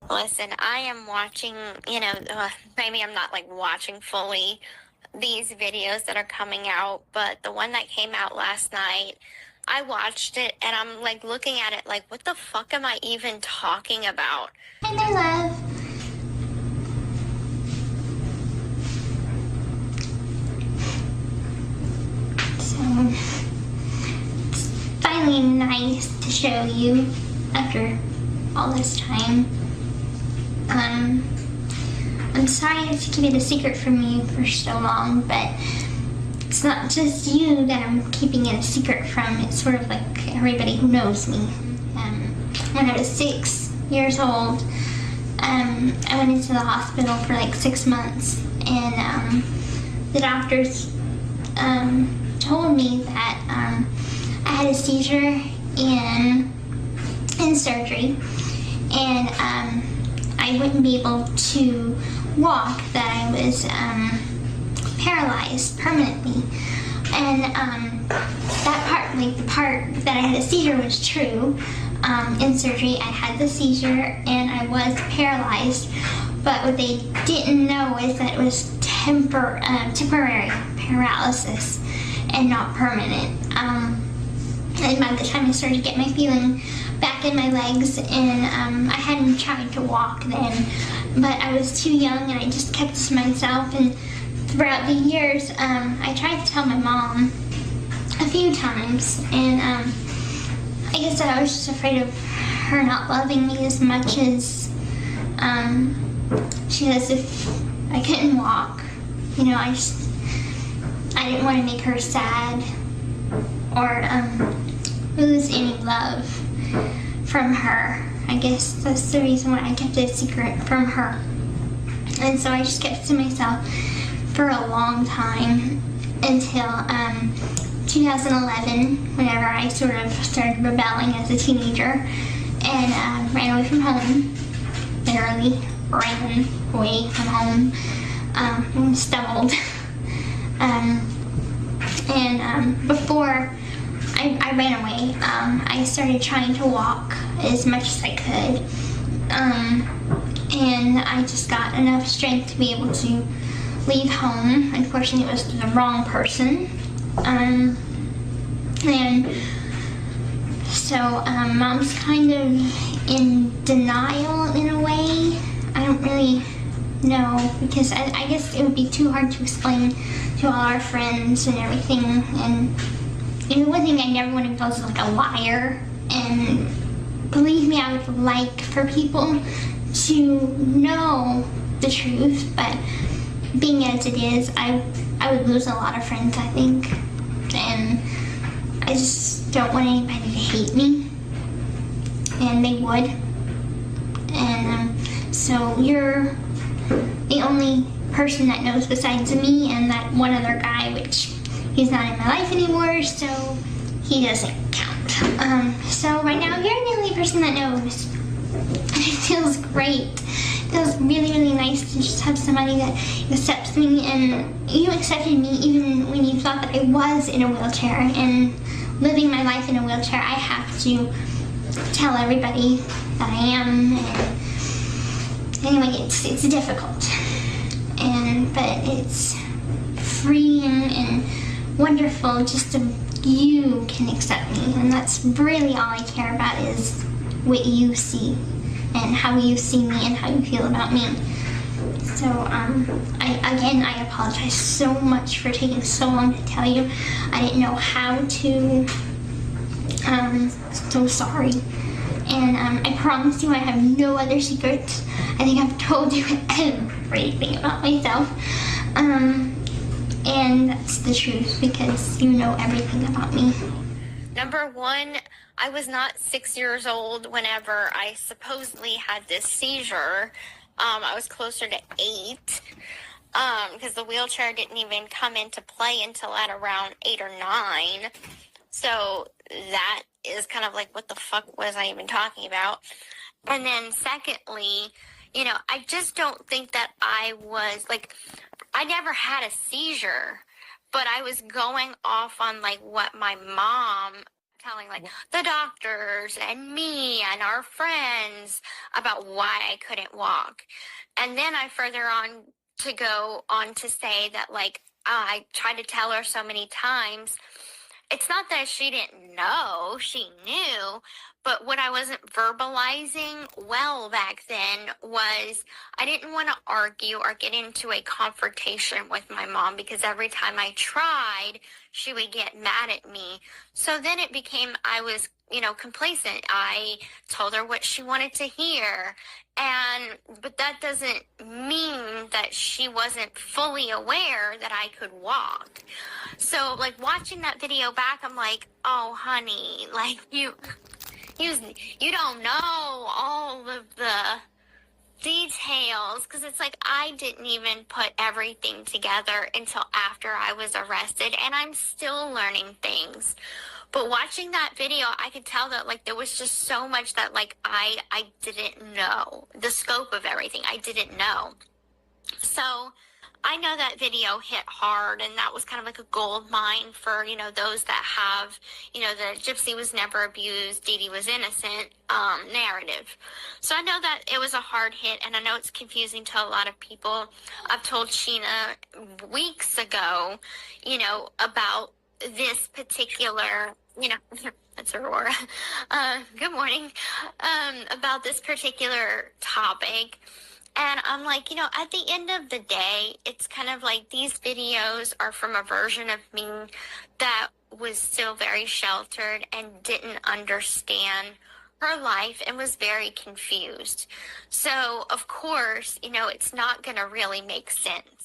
Listen, I am watching, maybe I'm not like watching fully these videos that are coming out, but the one that came out last night, I watched it and I'm like looking at it like, what the fuck am I even talking about? Hi, my love. So, it's finally nice to show you after all this time. I'm sorry I have to keep it a secret from you for so long, but it's not just you that I'm keeping it a secret from. It's sort of like everybody who knows me. When I was 6 years old, I went into the hospital for like 6 months, and the doctors told me that I had a seizure in surgery, and I wouldn't be able to walk, that I was paralyzed permanently. And that part, like the part that I had a seizure, was true. In surgery, I had the seizure and I was paralyzed, but what they didn't know is that it was temporary paralysis and not permanent. And by the time I started to get my feeling back in my legs, and I hadn't tried to walk then, but I was too young and I just kept it to myself. And throughout the years, I tried to tell my mom a few times, and I guess I was just afraid of her not loving me as much as she does if I couldn't walk. I didn't want to make her sad or lose any love from her. I guess that's the reason why I kept it a secret from her. And so I just kept it to myself for a long time until 2011, whenever I sort of started rebelling as a teenager and ran away from home. Literally ran away from home and stumbled. Before I ran away, I started trying to walk as much as I could. And I just got enough strength to be able to leave home. Unfortunately, it was the wrong person. And so Mom's kind of in denial in a way. I don't really know, because I guess it would be too hard to explain to all our friends and everything. And one thing I never want to be is like a liar. And believe me, I would like for people to know the truth, but being as it is, I would lose a lot of friends, I think. And I just don't want anybody to hate me, and they would. And so you're the only person that knows besides me and that one other guy, which he's not in my life anymore, so he doesn't count. So right now you're the only person that knows. It feels great. It feels really, really nice to just have somebody that accepts me, and you accepted me even when you thought that I was in a wheelchair and living my life in a wheelchair. I have to tell everybody that I am. And anyway, it's difficult, but it's freeing and wonderful just to you can accept me, and that's really all I care about, is what you see and how you see me and how you feel about me. So I apologize so much for taking so long to tell you. I didn't know how to. So sorry. And I promise you I have no other secrets. I think I've told you everything about myself. And that's the truth, because you know everything about me. Number one, I was not 6 years old whenever I supposedly had this seizure. I was closer to 8, because the wheelchair didn't even come into play until at around 8 or 9. So that is kind of like, what the fuck was I even talking about? And then secondly, I just don't think that I was, like, I never had a seizure, but I was going off on, like, what my mom telling like the doctors and me and our friends about why I couldn't walk. And then I further on to go on to say that like I tried to tell her so many times. It's not that she didn't know, she knew, but what I wasn't verbalizing well back then was I didn't want to argue or get into a confrontation with my mom because every time I tried, she would get mad at me. So then it became I was, complacent. I told her what she wanted to hear. But that doesn't mean that she wasn't fully aware that I could walk. So like watching that video back, I'm like, oh honey, like you don't know all of the details, because it's like I didn't even put everything together until after I was arrested, and I'm still learning things. But watching that video, I could tell that like there was just so much that like I didn't know the scope of everything. I didn't know. So I know that video hit hard, and that was kind of like a gold mine for, those that have, the Gypsy was never abused, Dee Dee was innocent narrative. So I know that it was a hard hit, and I know it's confusing to a lot of people. I've told Sheena weeks ago, about this particular, that's Aurora. Good morning. About this particular topic. And I'm like, at the end of the day, it's kind of like these videos are from a version of me that was still very sheltered and didn't understand her life and was very confused. So, of course, it's not going to really make sense.